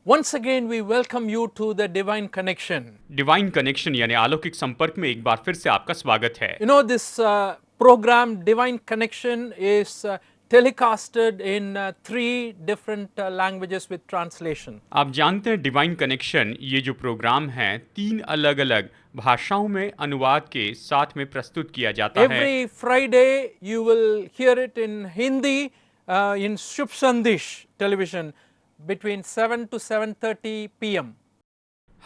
Once again, we welcome you to the Divine Connection. Divine connection यानी अलौकिक संपर्क में एक बार फिर से आपका स्वागत है। You know, this program, Divine Connection, is telecasted in three different languages with translation. आप जानते हैं डिवाइन कनेक्शन ये जो प्रोग्राम है 3 अलग-अलग भाषाओं में अनुवाद के साथ में प्रस्तुत किया जाता है। Every Friday, you will hear it in Hindi in Shubh Sandesh television between 7 to 7:30 p.m.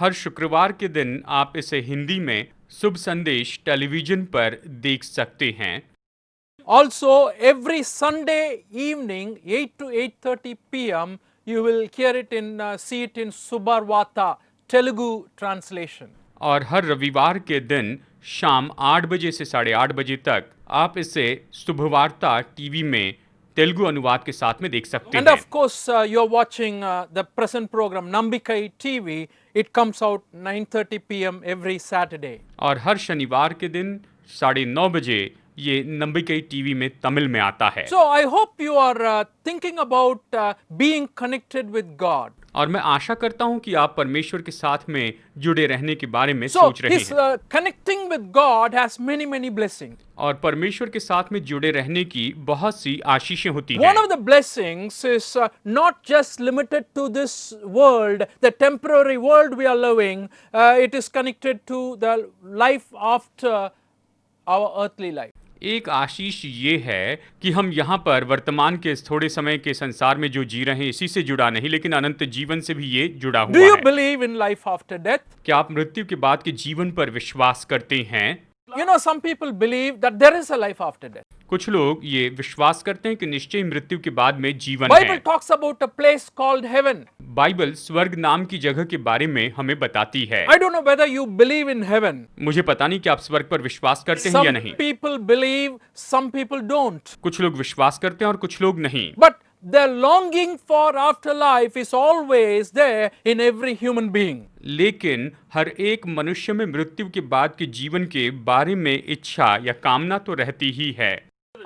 हर शुक्रवार के दिन आप इसे हिंदी में शुभ संदेश टेलीविजन पर देख सकते हैं। Also, every Sunday evening, 8 to 8:30 p.m., you will hear it see it in Subarwata Telugu translation. और हर रविवार के दिन शाम 8 बजे से 8:30 बजे तक आप इसे शुभवार्ता टीवी में तेलुगु अनुवाद के साथ में देख सकते And हैं। of course, you're watching the present program, Nambikai TV. It comes out 9:30 p.m. every Saturday. और हर शनिवार के दिन 9:30 बजे ये नंबिकई टीवी में तमिल में आता है। So I hope you are thinking about being connected with God. और मैं आशा करता हूं कि आप परमेश्वर के साथ में जुड़े रहने के बारे में So सोच रहे this हैं। connecting with God has many blessings. और परमेश्वर के साथ में जुड़े रहने की बहुत सी आशीषें होती हैं। One of the blessings is not just limited to this world, the temporary world we are living. It is connected to the life after our earthly life. एक आशीष ये है कि हम यहाँ पर वर्तमान के इस थोड़े समय के संसार में जो जी रहे हैं इसी से जुड़ा नहीं, लेकिन अनंत जीवन से भी ये जुड़ा Do हुआ you है। believe in life after death? क्या आप मृत्यु के बाद के जीवन पर विश्वास करते हैं? You know, some people believe that there is a life after death. कुछ लोग ये विश्वास करते हैं कि निश्चय मृत्यु के बाद में जीवन Bible है। talks about a place called heaven. Bible स्वर्ग नाम की जगह के बारे में हमें बताती है। I don't know whether you believe in heaven. मुझे पता नहीं कि आप स्वर्ग पर विश्वास करते हैं या Some नहीं। people believe, some people don't. कुछ लोग विश्वास करते हैं और कुछ लोग नहीं। But the longing for afterlife is always there in every human being. लेकिन हर एक मनुष्य में मृत्यु के बाद के जीवन के बारे में इच्छा या कामना तो रहती ही है।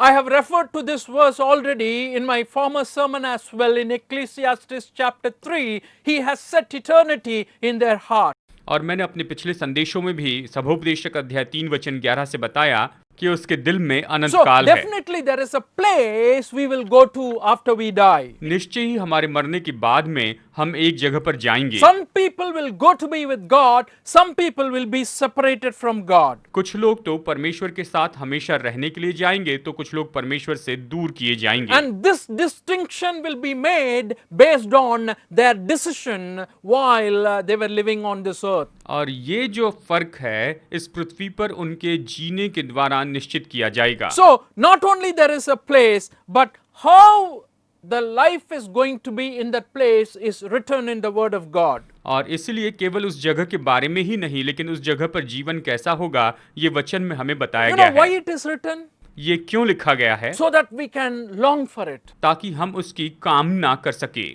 I have referred to this verse already in my former sermon as well in Ecclesiastes chapter 3. He has set eternity in their heart. और मैंने अपने पिछले संदेशों में भी सभोपदेशक अध्याय 3:11 से बताया कि उसके दिल में अनंत So काल है। definitely there is a place we will go to after we die. निश्चय ही हमारे मरने के बाद में हम एक जगह पर जाएंगे। Some people will go to be with God, some people will be separated from God. कुछ लोग तो परमेश्वर के साथ हमेशा रहने के लिए जाएंगे, तो कुछ लोग परमेश्वर से दूर किए जाएंगे। And this distinction will be made based on their decision while they were living on this earth. और ये जो फर्क है इस पृथ्वी पर उनके जीने के द्वारा निश्चित किया जाएगा। So not only there is a place, but how the life is going to be in that place is written in the word of God. और इसलिए केवल उस जगह के बारे में ही नहीं, लेकिन उस जगह पर जीवन कैसा होगा ये वचन में हमें बताया You गया know why है। it is written? ये क्यों लिखा गया है? So that we can long for it. ताकि हम उसकी कामना कर सके।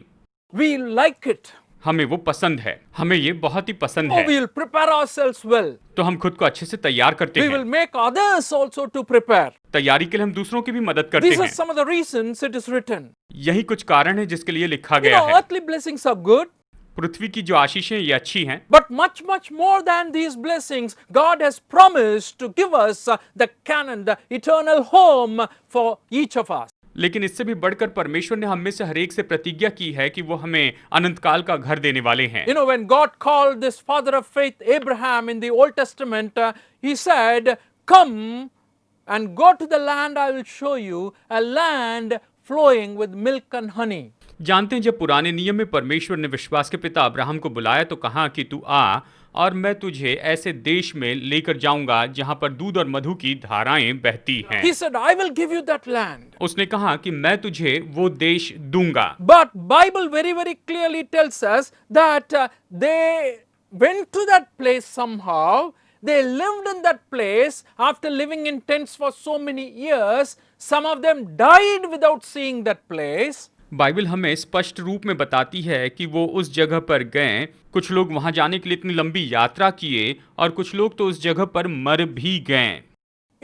We like it. हमें वो पसंद है, हमें ये बहुत ही पसंद Oh, है। we will prepare ourselves well. तो हम खुद को अच्छे से तैयार करते We हैं। will make others also to prepare. तैयारी के लिए हम दूसरों की भी मदद करते These are हैं। some of the reasons it is written. यही कुछ कारण है जिसके लिए लिखा You गया know, है। earthly blessings are good, पृथ्वी की जो आशीषें ये अच्छी हैं, but much more than these blessings, God has promised to give us the canon, the eternal home for each of us. लेकिन इससे भी बढ़कर परमेश्वर ने हम में से हर एक से प्रतिज्ञा की है कि वो हमें अनंत काल का घर देने वाले हैं। You know, when God called this father of faith, Abraham, in the Old Testament, he said, "Come and go to the land I will show you, a land flowing with milk and honey." जानते हैं जब पुराने नियम में परमेश्वर ने विश्वास के पिता अब्राहम को बुलाया तो कहा कि तू आ और मैं तुझे ऐसे देश में लेकर जाऊंगा जहां पर दूध और मधु की धाराएं बहती हैं। He said, "I will give you that land." उसने कहा कि मैं तुझे वो देश दूंगा। But Bible very clearly tells us that they went to that place somehow. They lived in that place after living in tents for so many years. Some of them died without seeing that place. Bible हमें स्पष्ट रूप में बताती है कि वो उस जगह पर गए। कुछ लोग वहां जाने के लिए इतनी लंबी यात्रा किए और कुछ लोग तो उस जगह पर मर भी गए।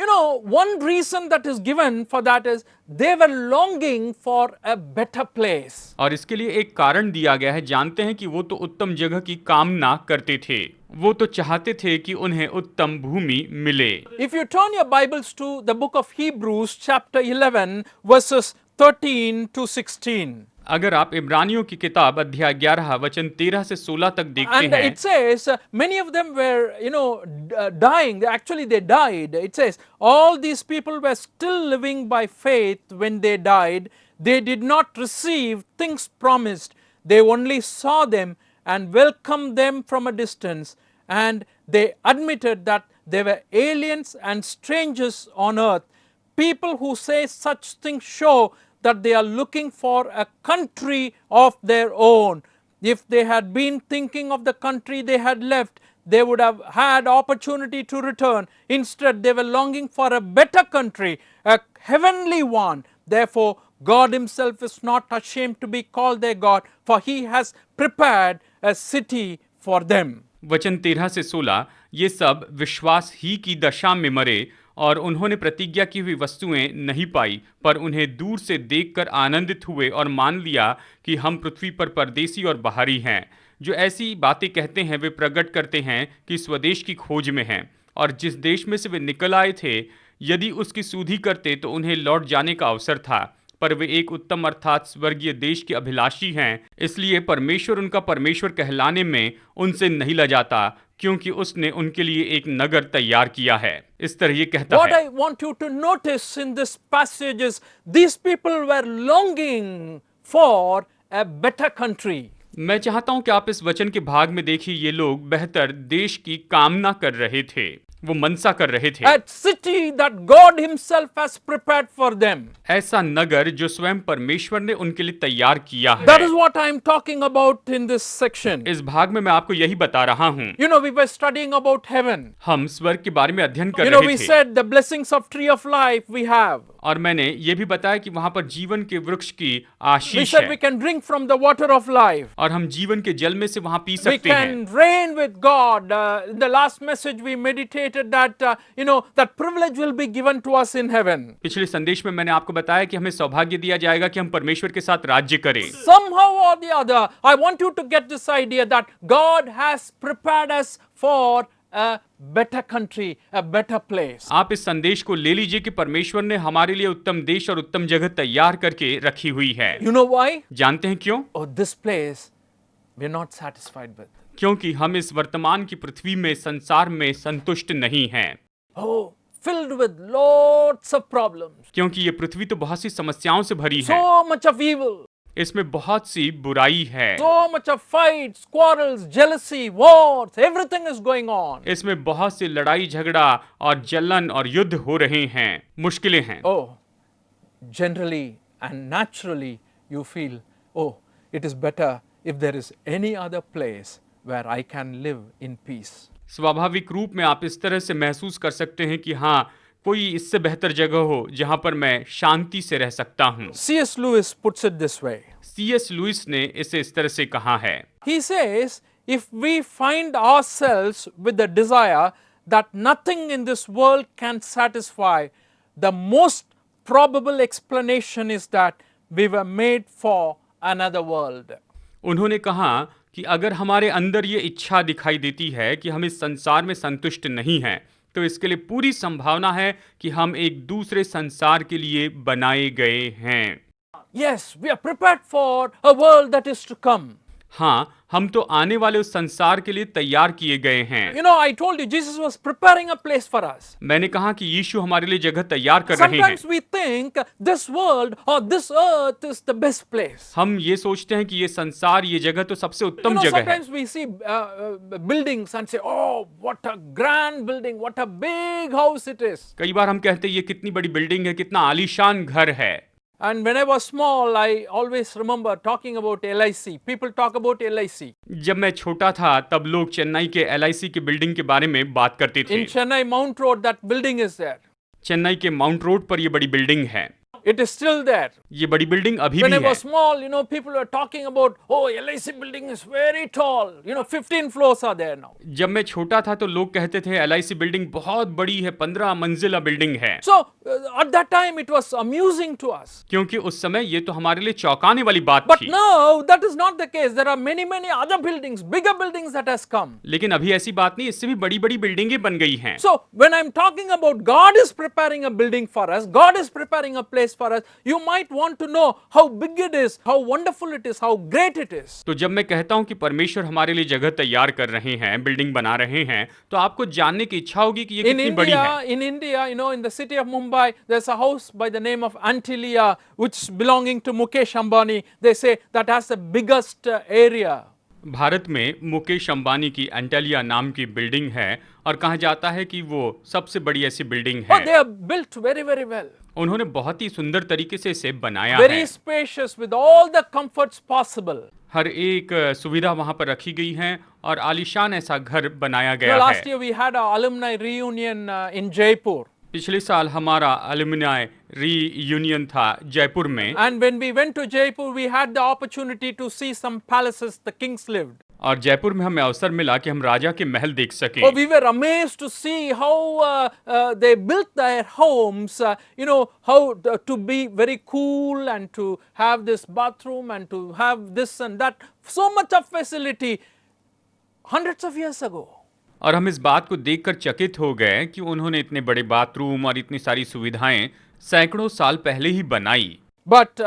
You know, one reason that is given for that is they were longing for a better place. और इसके लिए एक कारण दिया गया है, जानते हैं कि वो तो उत्तम जगह की कामना करते थे, वो तो चाहते थे कि उन्हें उत्तम भूमि मिले। If you turn your Bibles to the book of Hebrews chapter 11 verses 13 to 16. अगर आप इब्रानियों की किताब अध्याय 11 वचन 13 से 16 तक देखते And हैं, it says many of them were, dying. Actually, they died. It says all these people were still living by faith when they died. They did not receive things promised. They only saw them and welcomed them from a distance. And they admitted that they were aliens and strangers on earth. People who say such things show that they are looking for a country of their own. If they had been thinking of the country they had left, they would have had opportunity to return. Instead, they were longing for a better country, a heavenly one. Therefore, God himself is not ashamed to be called their God, for he has prepared a city for them. वचन 13 से 16, ये सब विश्वास ही की दशा में मरे और उन्होंने प्रतिज्ञा की हुई वस्तुएं नहीं पाई, पर उन्हें दूर से देखकर आनंदित हुए और मान लिया कि हम पृथ्वी पर परदेसी और बाहरी हैं। जो ऐसी बातें कहते हैं वे प्रकट करते हैं कि स्वदेश की खोज में हैं, और जिस देश में से वे निकल आए थे यदि उसकी सुधि करते तो उन्हें लौट जाने का अवसर था, पर वे एक उत्तम अर्थात स्वर्गीय देश के अभिलाषी हैं। इसलिए परमेश्वर उनका परमेश्वर कहलाने में उनसे नहीं लजाता, क्योंकि उसने उनके लिए एक नगर तैयार किया है। इस तरह ये कहता What है। I want you to notice in this passage is these people were longing for a better country. मैं चाहता हूं कि आप इस वचन के भाग में देखिए, ये लोग बेहतर देश की कामना कर रहे थे, वो मनसा कर रहे थे। A city that God himself has prepared for them. ऐसा नगर जो स्वयं परमेश्वर ने उनके लिए तैयार किया है। That is what I am talking about in this section. इस भाग में मैं आपको यही बता रहा हूँ। You know, we were studying about heaven. हम स्वर्ग के बारे में अध्ययन कर You know, रहे we थे, said the blessings of tree of life we have. और मैंने ये भी बताया कि वहां पर जीवन के वृक्ष की We आशीष said we है, can drink from the water of life. और हम जीवन के जल में से वहां पी We सकते हैं। can reign with God. In the last message we meditated that, that privilege will be given to us in heaven. पिछले संदेश में मैंने आपको बताया कि हमें सौभाग्य दिया जाएगा कि हम परमेश्वर के साथ राज्य करें। Somehow or the other, I want you to get this idea that God has prepared us for a better country, a better place. आप इस संदेश को ले लीजिए कि परमेश्वर ने हमारे लिए उत्तम देश और उत्तम जगह तैयार करके रखी हुई है। You know why? जानते हैं क्यों? Oh, this place we're not satisfied with. क्योंकि हम इस वर्तमान की पृथ्वी में, संसार में संतुष्ट नहीं हैं। Oh, filled with lots of problems. क्योंकि ये पृथ्वी तो बहुत सी समस्याओं से भरी है, So much of evil. इसमें बहुत सी बुराई है, So much of fights, quarrels, jealousy, wars, everything is going on. इसमें बहुत सी लड़ाई झगड़ा और जलन और युद्ध हो रहे हैं, मुश्किलें हैं। Oh, generally and naturally you feel, oh, it is better if there is any other place where I can live in peace. स्वाभाविक रूप में आप इस तरह से महसूस कर सकते हैं कि हाँ, कोई इससे बेहतर जगह हो जहां पर मैं शांति से रह सकता हूं। C.S. Lewis puts it this way. C.S. Lewis ने इसे इस तरह से कहा है। He says, if we find ourselves with the desire that nothing in this world can satisfy, the most probable explanation is that we were made for another world. उन्होंने कहा कि अगर हमारे अंदर ये इच्छा दिखाई देती है कि हम इस संसार में संतुष्ट नहीं हैं, तो इसके लिए पूरी संभावना है कि हम एक दूसरे संसार के लिए बनाए गए हैं। Yes, we are prepared for a world that is to come. हाँ, हम तो आने वाले उस संसार के लिए तैयार किए गए हैं। You know, I told you Jesus was preparing a place for us. मैंने कहा कि यीशु हमारे लिए जगह तैयार कर रहे हैं। Sometimes we think this world or this earth is the best place. हम ये सोचते हैं कि ये संसार, ये जगह तो सबसे You उत्तम know, जगह है। sometimes we see buildings and say, oh, what a grand building, what a big house it is. कई बार हम कहते हैं ये कितनी बड़ी बिल्डिंग है, कितना आलीशान घर है। And when I was small, I always remember talking about LIC. People talk about LIC. जब मैं छोटा था तब लोग चेन्नई के LIC की बिल्डिंग के बारे में बात करते थे। In Chennai Mount Road, that building is there. Chennai के माउंट रोड पर ये बड़ी बिल्डिंग है। It is still there. ये बड़ी बिल्डिंग अभी When भी I है। was small, people were talking about, oh, LIC building is very tall. 15 floors are there now. जब मैं छोटा था तो लोग कहते थे LIC बिल्डिंग बहुत बड़ी है, 15 मंजिला बिल्डिंग है। So at that time it was amusing to us. क्योंकि उस समय ये तो हमारे लिए चौंकाने वाली बात But थी। now that is not the case. There are many other buildings, bigger buildings that has come. लेकिन अभी ऐसी बात नहीं, इससे भी बड़ी बड़ी बिल्डिंगें बन गई हैं। So when I'm talking about God is preparing a building for us, God is preparing a place for us, you might want to know how big it is, how wonderful it is, how great it is. तो जब मैं कहता हूं कि परमेश्वर हमारे लिए जगह तैयार कर रहे हैं, बिल्डिंग बना रहे हैं, तो आपको जानने की इच्छा होगी कि ये In कितनी बड़ी है। India, in the city of Mumbai, there's a house by the name of Antilia, which is belonging to Mukesh Ambani. They say that has the biggest area. Bharat में मुकेश अंबानी की एंटेलिया नाम की बिल्डिंग है और कहा जाता है कि वो सबसे बड़ी ऐसी बिल्डिंग Oh, they है। are built very well. उन्होंने बहुत ही सुंदर तरीके से इसे बनाया Very है। spacious with all the comforts possible. हर एक सुविधा वहां पर रखी गई है और आलीशान ऐसा घर बनाया You गया know, last है। year we had an alumni reunion in Jaipur. पिछले साल हमारा अलुमिनाई रीयूनियन था जयपुर में, And when we went to Jaipur, we had the opportunity to see some palaces the kings lived. और जयपुर में हमें अवसर मिला कि हम राजा के महल देख सकें। Oh, we were amazed to see how they built their homes, how to be very cool and to have this bathroom and to have this and that. So much of facility hundreds of years ago. और हम इस बात को देखकर चकित हो गए कि उन्होंने इतने बड़े बाथरूम और इतनी सारी सुविधाएं सैकड़ों साल पहले ही बनाई। But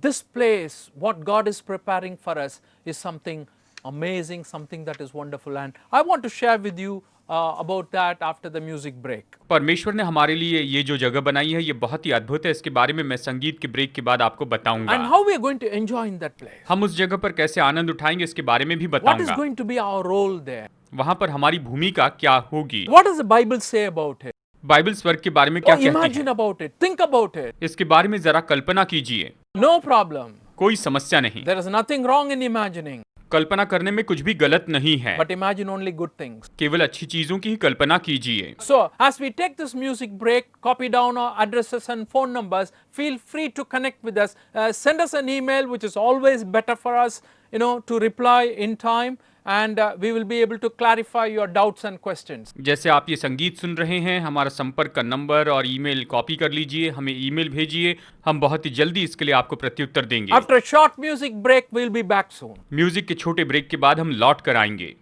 this place, what God is preparing for us, is something amazing, something that is wonderful, and I want to share with you about that after the music break. परमेश्वर ने हमारे लिए ये जो जगह बनाई है ये बहुत ही अद्भुत है। इसके बारे में मैं संगीत के ब्रेक के बाद आपको बताऊंगा। And how we are going to enjoy in that place. हम उस जगह पर कैसे आनंद उठाएंगे इसके बारे में भी What is बताऊंगा। going to be our role there? वहां पर हमारी भूमिका क्या होगी, What does the Bible say about it? Bible स्वर्ग के बारे में क्या Oh, कहती imagine है, about it. Think about it. इसके बारे में जरा कल्पना कीजिए। No problem. कोई समस्या नहीं, There is nothing wrong in imagining. कल्पना करने में कुछ भी गलत नहीं है, But imagine only good things. केवल अच्छी चीजों की ही कल्पना कीजिए। So, as we take this music break, copy down our addresses and phone numbers. Feel free to connect with us. Send us an email, which is always better for us, to reply in time. And we will be able to clarify your doubts and questions. जैसे आप ये संगीत सुन रहे हैं, हमारा संपर्क का number और ईमेल कॉपी कर लीजिए, हमें ईमेल भेजिए, हम बहुत ही जल्दी इसके लिए आपको प्रत्युत्तर देंगे। After a short music break, we'll be back soon. Music के छोटे ब्रेक के बाद हम लौट कर आएंगे।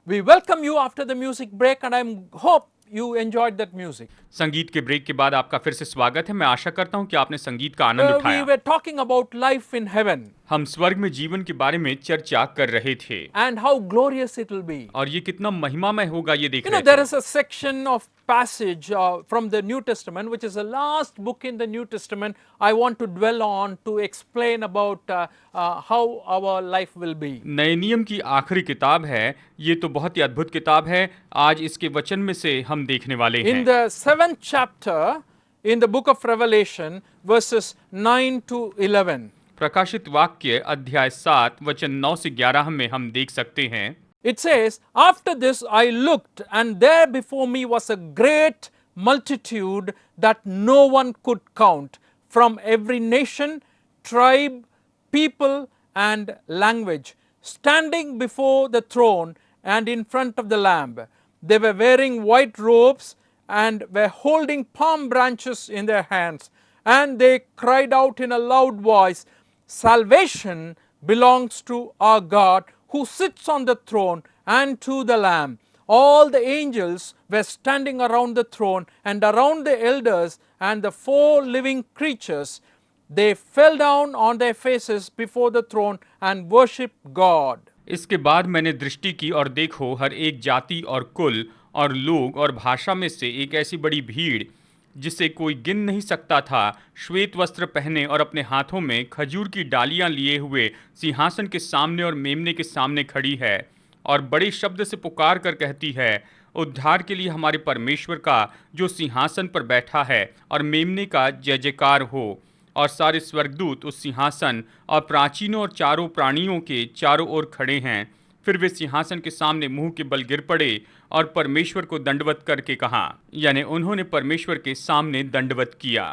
We welcome you after the music break, and I hope you enjoyed that music. संगीत के ब्रेक के बाद आपका फिर से स्वागत है। मैं आशा करता हूं कि आपने संगीत का आनंद We उठाया। were talking about life in heaven हम स्वर्ग में जीवन के बारे में चर्चा कर रहे थे and how glorious it will be. और ये कितना महिमामय होगा ये देख रहे There थे। is a section of passage from the New Testament, which is the last book in the New Testament, I want to dwell on to explain about how our life will be. नए नियम की आखिरी किताब है, ये तो बहुत ही अद्भुत किताब है। आज इसके वचन में से हम देखने वाले In हैं। the 7th chapter, in the book of Revelation, verses 9 to 11. प्रकाशित वाक्य अध्याय 7 वचन 9 से 11 में हम देख सकते हैं। It says, After this I looked, and there before me was a great multitude that no one could count, from every nation, tribe, people, and language, standing before the throne and in front of the Lamb. They were wearing white robes and were holding palm branches in their hands, and they cried out in a loud voice, Salvation belongs to our God who sits on the throne and to the Lamb. All the angels were standing around the throne and around the elders and the 4 living creatures. They fell down on their faces before the throne and worshipped God. इसके बाद मैंने दृष्टि की और देखो, हर एक जाति और कुल और लोग और भाषा में से एक ऐसी बड़ी भीड़ जिसे कोई गिन नहीं सकता था, श्वेत वस्त्र पहने और अपने हाथों में खजूर की डालियां लिए हुए सिंहासन के सामने और मेमने के सामने खड़ी है और बड़े शब्द से पुकार कर कहती है, उद्धार के लिए हमारे परमेश्वर का जो सिंहासन पर बैठा है और मेमने का जय जयकार हो। और सारे स्वर्गदूत उस सिंहासन और प्राचीनों और चारों प्राणियों के चारों ओर खड़े हैं। फिर वे सिंहासन के सामने मुंह के बल गिर पड़े और परमेश्वर को दंडवत करके कहा, यानी उन्होंने परमेश्वर के सामने दंडवत किया।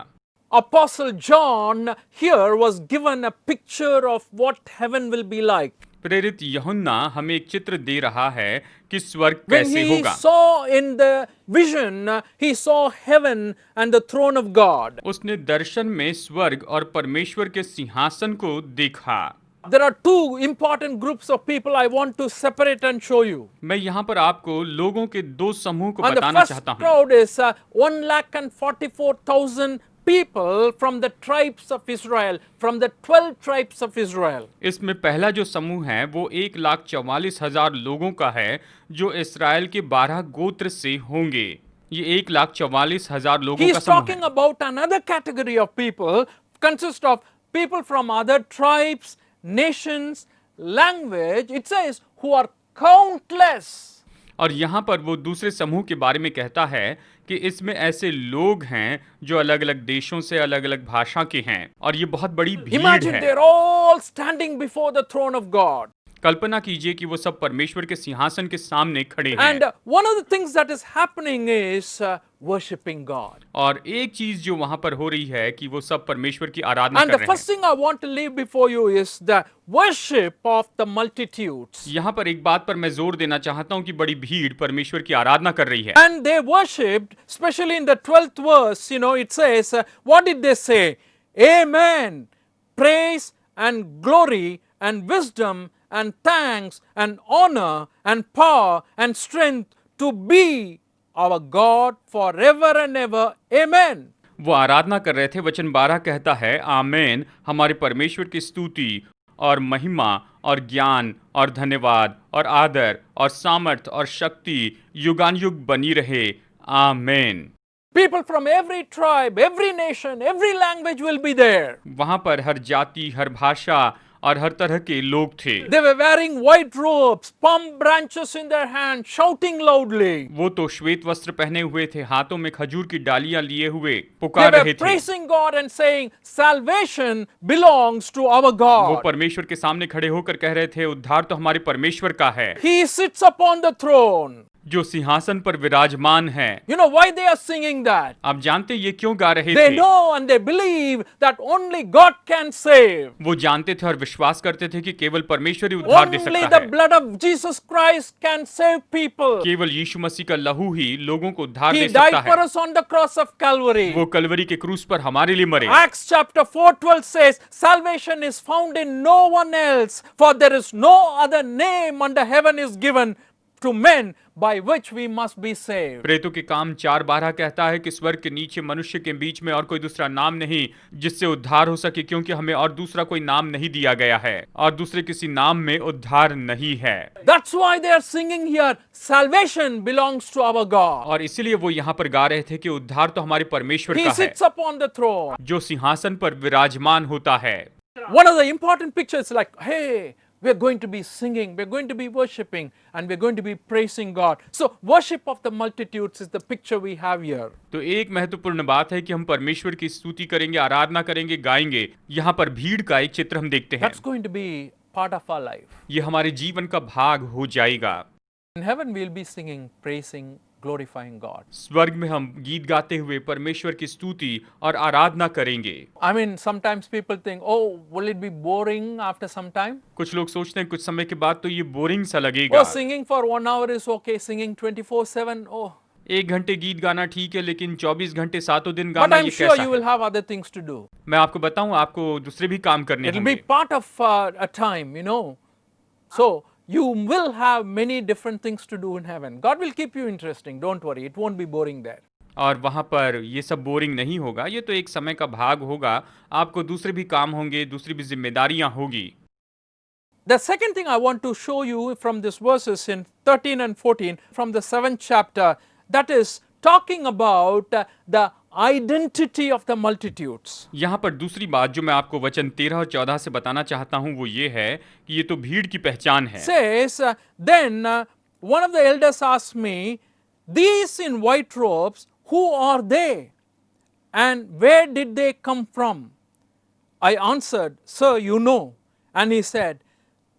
Apostle John here was given a picture of what heaven will be like. प्रेरित यूहन्ना हमें एक चित्र दे रहा है कि स्वर्ग When कैसे he होगा। saw in the vision, he saw heaven and the throne of God. उसने दर्शन में स्वर्ग और परमेश्वर के सिंहासन को देखा। There are two important groups of people I want to separate and show you. मैं यहाँ पर आपको लोगों के दो समूह को And the बताना first चाहता हूँ। crowd is 1,44,000 people from the tribes of Israel, from the 12 tribes of Israel. इसमें पहला जो समूह है वो 1,44,000 लोगों का है जो इसराइल के 12 गोत्र से होंगे। ये 1,44,000 लोगों He का is समूह talking है। about another category of people, consist of people from other tribes, nations, language. It says who are countless. और यहाँ पर वो दूसरे समूह के बारे में कहता है कि इसमें ऐसे लोग हैं जो अलग अलग देशों से अलग अलग भाषा के हैं और ये बहुत बड़ी भीड़ Imagine है। they're all standing before the throne of God. कल्पना कीजिए कि वो सब परमेश्वर के सिंहासन के सामने खड़े And हैं। one of the things that is happening is worshiping God. और एक चीज जो वहां पर हो रही है कि वो सब परमेश्वर की आराधना And कर the रहे first हैं। thing I want to leave before you is the worship of the multitudes. यहाँ पर एक बात पर मैं जोर देना चाहता हूँ कि बड़ी भीड़ परमेश्वर की आराधना कर रही है। And they worshipped, especially in the 12th verse, it says, what did they say? Amen, praise and glory and wisdom and thanks and honor and power and strength to be our God forever and ever. Amen. वो आराधना कर रहे थे। वचन 12 कहता है, आमेन, हमारे परमेश्वर की स्तुति और महिमा और ज्ञान और धन्यवाद और आदर और सामर्थ और शक्ति युगानुयुग बनी रहे। आमेन। People from every tribe, every nation, every language will be there. वहां पर हर जाति, हर भाषा और हर तरह के लोग थे। They were wearing white robes, palm branches in their hand, shouting loudly. वो तो श्वेत वस्त्र पहने हुए थे, हाथों में खजूर की डालियां लिए हुए They पुकार were रहे थे। praising God and saying, salvation belongs to our वो God. परमेश्वर के सामने खड़े होकर कह रहे थे, उद्धार तो हमारे परमेश्वर का है He sits upon the throne. जो सिंहासन पर विराजमान है। You know why they are singing that? आप जानते ये क्यों गा रहे They थे? know and they believe that only God can save. वो जानते थे और विश्वास करते थे कि केवल परमेश्वर ही उद्धार दे Only सकता the है। blood of Jesus Christ can save people. केवल यीशु मसीह का लहू ही लोगों को उद्धार He दे सकता died for है। us on the cross of Calvary. वो कलवरी के क्रूस पर हमारे लिए मरे। Acts chapter 4:12 says, salvation is found in no one else, for there is no other name under heaven is given to men by which we must be saved. प्रेतों के काम 4:12 कहता है कि स्वर्ग के नीचे मनुष्य के बीच में और कोई दूसरा नाम नहीं जिससे उद्धार हो सके, क्योंकि हमें और दूसरा कोई नाम नहीं दिया गया है और दूसरे किसी नाम में उद्धार नहीं है। That's why they are singing here, salvation belongs to our God. और इसीलिए वो यहाँ पर गा रहे थे कि उद्धार तो हमारे परमेश्वर He का है sits upon the throne. जो सिंहासन पर विराजमान होता है। One of the important pictures like, hey, we're going to be singing, we're going to be worshiping, and we're going to be praising God. So worship of the multitudes is the picture we have here. तो एक महत्वपूर्ण बात है कि हम परमेश्वर की स्तुति करेंगे, आराधना करेंगे, गाएंगे। यहाँ पर भीड़ का एक चित्र हम देखते हैं। That's going to be part of our life. ये हमारे जीवन का भाग हो जाएगा। In heaven we'll be singing, praising, glorifying God. स्वर्ग में हम गीत गाते हुए परमेश्वर की स्तुति और आराधना करेंगे। I mean, sometimes people think, oh, will it be boring after some time? कुछ लोग सोचते हैं कुछ समय के बाद तो ये बोरिंग सा लगेगा। Oh, singing for 1 hour is okay, singing 24/7, oh. 1 घंटे गीत गाना ठीक है, लेकिन 24 घंटे सातों दिन But गाना I'm ये sure कैसा you will है? have other things to do. मैं आपको बताऊं, आपको दूसरे भी काम करने It'll be होंगे। part of a time, So you will have many different things to do in heaven. God will keep you interesting. Don't worry. It won't be boring there. और वहां पर ये सब बोरिंग नहीं होगा, ये तो एक समय का भाग होगा। आपको दूसरे भी काम होंगे, दूसरी भी जिम्मेदारियां होगी। The second thing I want to show you from these verses in 13 and 14 from the 7th chapter, that is talking about the identity of the multitudes. यहाँ पर दूसरी बात जो मैं आपको वचन 13 और 14 से बताना चाहता हूँ वो ये है कि ये तो भीड़ की पहचान है। Says, then one of the elders asked me, these in white robes, who are they? And where did they come from? I answered, sir, you know. And he said,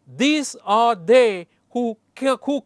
these are they who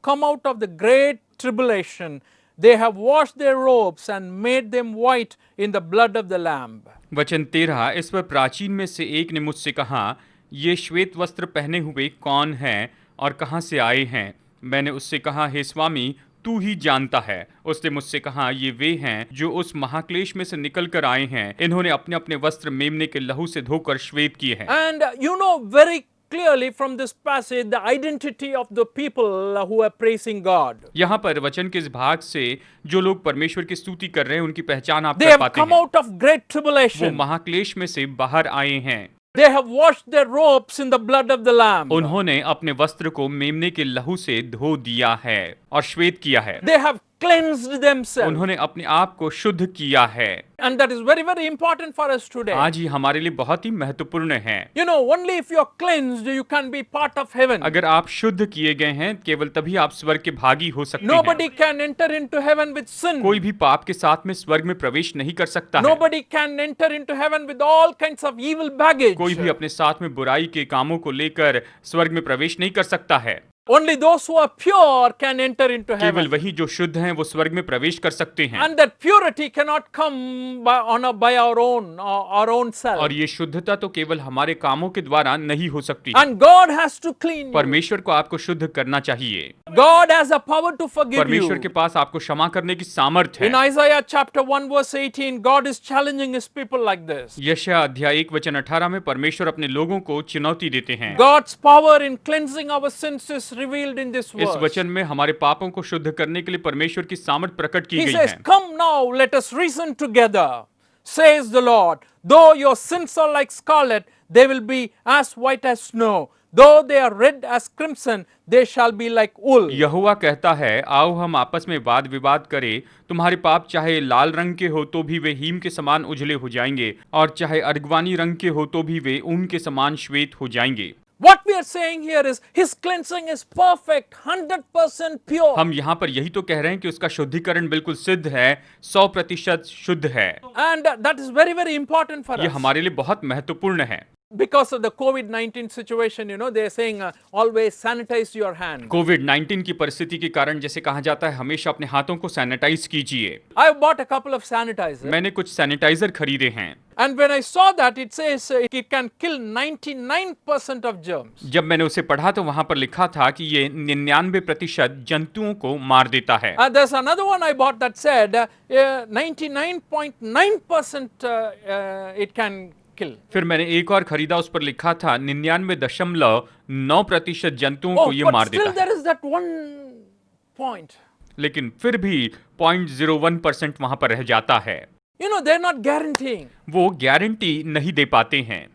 come out of the great tribulation. They have washed their robes and made them white in the blood of the Lamb. वचन 13, इस पर प्राचीन में से एक ने मुझसे कहा, ये श्वेत वस्त्र पहने हुए कौन हैं और कहाँ से आए हैं? मैंने उससे कहा, हे स्वामी, तू ही जानता है। उसने मुझसे कहा, ये वे हैं जो उस महाक्लेश में से निकल कर आए हैं। इन्होंने अपने अपने वस्त्र मेमने के लहू से धोकर श्वेत किए हैं। And you know very clearly from this passage the identity of the people who are praising God. यहाँ पर वचन के इस भाग से जो लोग परमेश्वर की स्तुति कर रहे हैं उनकी पहचान आप They कर have पाते come हैं। out of great वो tribulation. महाक्लेश में से बाहर आए हैं। They have washed their robes in the blood of the Lamb. उन्होंने अपने वस्त्र को मेमने के लहू से धो दिया है और श्वेत किया है। They have cleansed themselves. उन्होंने अपने आप को शुद्ध किया है। And that is very, very important for us today. आज ही हमारे लिए बहुत ही महत्वपूर्ण है। You know, only if you are cleansed, you can be part of heaven. अगर आप शुद्ध किए गए हैं, केवल तभी आप स्वर्ग के भागी हो सकते Nobody हैं। can enter into heaven with sin. कोई भी पाप के साथ में स्वर्ग में प्रवेश नहीं कर सकता है। Nobody can enter into heaven with all kinds of evil baggage. कोई भी अपने साथ में बुराई के कामों को लेकर स्वर्ग में प्रवेश नहीं कर सकता है। Only those who are pure can enter into केवल heaven. वही जो शुद्ध हैं वो स्वर्ग में प्रवेश कर सकते हैं। And that purity cannot come by our own self. और ये शुद्धता तो केवल हमारे कामों के द्वारा नहीं हो सकती। And God has to clean you. परमेश्वर को आपको शुद्ध करना चाहिए। God has a power to forgive परमेश्वर के you. पास आपको क्षमा करने की सामर्थ्य In है। Isaiah chapter 1 verse 18, God is challenging his people like this. यशायाह अध्याय 1 वचन 18 में परमेश्वर अपने लोगों को चुनौती देते हैं। God's power in cleansing our sins is revealed in this इस verse. वचन में हमारे पापों को शुद्ध करने के लिए परमेश्वर की सामर्थ प्रकट की He गई says, है। "Come now, let us reason together, says the Lord. Though your sins are like scarlet, they will be as white as snow. Though they are red as crimson, they shall be like wool." यहोवा कहता है, आओ हम आपस में वाद विवाद करें। तुम्हारे पाप चाहे लाल रंग के हो तो भी वे हीम के समान उजले हो जाएंगे, और चाहे अर्गवानी रंग के हो तो भी वे ऊन के समान श्वेत हो जाएंगे। What we are saying here is his cleansing is perfect, 100% pure. हम यहाँ पर यही तो कह रहे हैं कि उसका शुद्धिकरण बिल्कुल सिद्ध है, 100% शुद्ध है। And that is very, very important for ये us. हमारे लिए बहुत महत्वपूर्ण है। Because of the COVID-19 situation, you know, they are saying always sanitize your hand. कोविड-19 की परिस्थिति के कारण जैसे कहा जाता है, हमेशा अपने हाथों को सैनिटाइज कीजिए। I bought a couple of sanitizers. मैंने कुछ सैनिटाइजर खरीदे हैं। And when I saw that, it says it can kill 99% of germs. जब मैंने उसे पढ़ा तो वहां पर लिखा था कि ये 99% जंतुओं को मार देता है। There's another one I bought that said 99.9% it can kill. फिर मैंने एक और खरीदा, उस पर लिखा था 99.9% जंतुओं को ये but मार still देता है। there is that one point. लेकिन फिर भी 0.01% वहां पर रह जाता है। You know, they're not guaranteeing. वो गारंटी नहीं दे पाते हैं।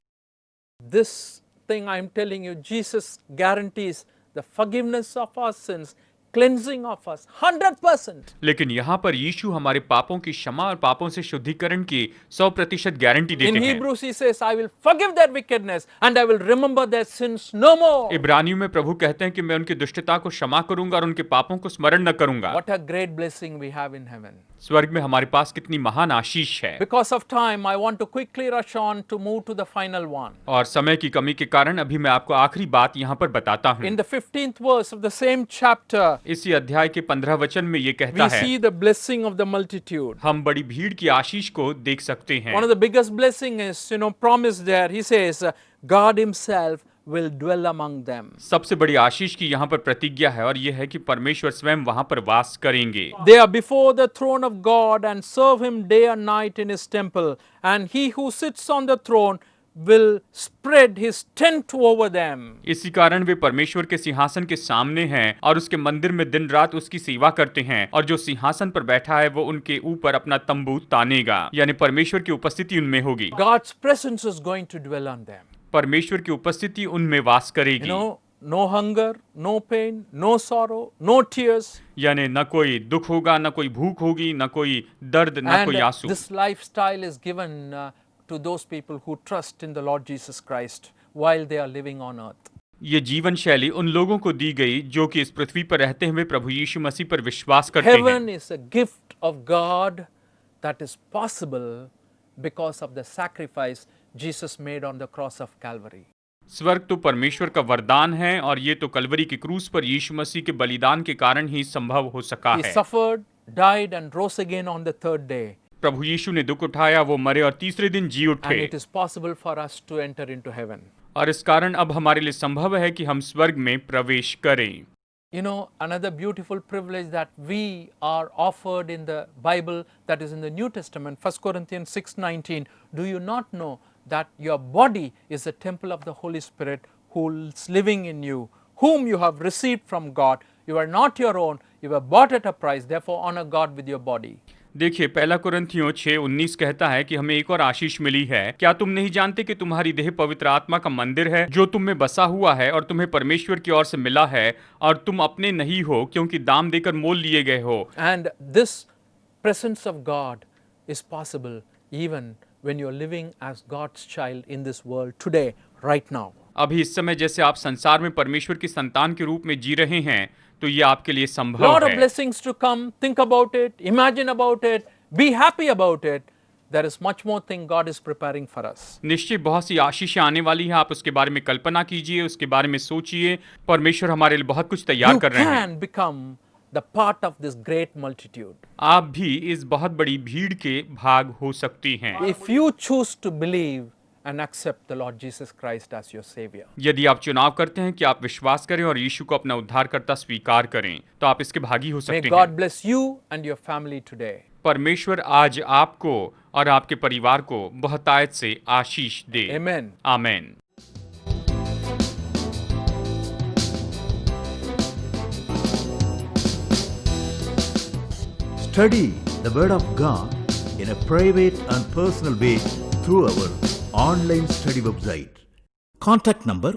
This thing I'm telling you, Jesus guarantees the forgiveness of our sins, cleansing of us, 100%. लेकिन यहाँ पर यीशु हमारे पापों की क्षमा और पापों से शुद्धिकरण की 100% गारंटी In देते हैं। Hebrews he says, I will forgive their wickedness and I will remember their sins no more. इब्रानियों में प्रभु कहते हैं कि मैं उनकी दुष्टता को क्षमा करूंगा और उनके पापों को स्मरण न करूंगा। What a great blessing we have in heaven. स्वर्ग में हमारे पास कितनी महान आशीष है। Because of time, I want to quickly rush on to move to the final one. और समय की कमी के कारण अभी मैं आपको आखिरी बात यहाँ पर बताता हूँ। In the 15th verse of the same chapter, इसी अध्याय के 15 वचन में ये कहता we है, see the blessing of the multitude. हम बड़ी भीड़ की आशीष को देख सकते हैं। One of the biggest blessing is, you know, promised there. He says, God himself will dwell among them. सबसे बड़ी आशीष की यहाँ पर प्रतिज्ञा है, और ये है कि परमेश्वर स्वयं वहां पर वास करेंगे। They are before the throne of God and serve him day and night in his temple. And he who sits on the throne will spread his tent over them. इसी कारण वे परमेश्वर के सिंहासन के सामने हैं और उसके मंदिर में दिन रात उसकी सेवा करते हैं, और जो सिंहासन पर बैठा है वो उनके ऊपर अपना तंबू तानेगा, यानी परमेश्वर की उपस्थिति उनमें होगी। God's presence is going to dwell on them. परमेश्वर की उपस्थिति उनमें वास You करेगी। know, no hunger, no pain, no sorrow, no tears. यानी न कोई दुख होगा, न कोई भूख होगी, न कोई दर्द, न And कोई आंसू। this lifestyle is given to those people who trust in the Lord Jesus Christ while they are living on earth. ये जीवन शैली उन लोगों को दी गई जो कि इस पृथ्वी पर रहते हुए प्रभु यीशु मसीह पर विश्वास करते हैं। Heaven is a gift of God that is possible because of the sacrifice Jesus made on the cross of Calvary. स्वर्ग तो परमेश्वर का वरदान है, और ये तो कलवरी के क्रूस पर यीशु मसीह के बलिदान के कारण ही संभव हो सका He है। suffered, died and rose again on the third day. प्रभु यीशु ने दुख उठाया, वो मरे और तीसरे दिन जी And उठे। it is possible for us to enter into heaven. और इस कारण अब हमारे लिए संभव है कि हम स्वर्ग में प्रवेश करें। You know, another beautiful privilege that we are offered in the Bible, that is in the New Testament, 1 Corinthians 6:19. Do you not know that your body is a temple of the Holy Spirit who is living in you, whom you have received from God? You are not your own, you were bought at a price, therefore honor God with your body. देखिए, पहला कुरिन्थियों 6:19 कहता है कि हमें एक और आशीष मिली है। क्या तुम नहीं जानते कि तुम्हारी देह पवित्र आत्मा का मंदिर है, जो तुम में बसा हुआ है और तुम्हें परमेश्वर की ओर से मिला है, और तुम अपने नहीं हो, क्योंकि दाम देकर मोल लिए गए हो। And this presence of God is possible even when you are living as God's child in this world today, right now. अभी इस समय जैसे आप संसार में परमेश्वर की संतान के रूप में जी रहे हैं, तो ये आपके लिए Lot संभव of है। blessings to come. Think about it, imagine about it, be happy about it. There is much more thing God is preparing for us. निश्चय बहुत सी आशीषें आने वाली हैं, आप उसके बारे में कल्पना कीजिए, उसके बारे में सोचिए। परमेश्वर हमारे लिए बहुत कुछ तैयार You कर रहे हैं। can become the part of this great multitude. आप भी इस बहुत बड़ी भीड़ के भाग हो सकती हैं। If you choose to believe and accept the Lord Jesus Christ as your Savior. यदि आप चुनाव करते हैं कि आप विश्वास करें और यीशु को अपना उद्धारकर्ता स्वीकार करें, तो आप इसके भागी हो May सकते हैं। God bless you and your family today. परमेश्वर आज आपको और आपके परिवार को बहुतायत से आशीष दे। Amen. आमीन। Study the Word of God in a private and personal way through our online study website. Contact number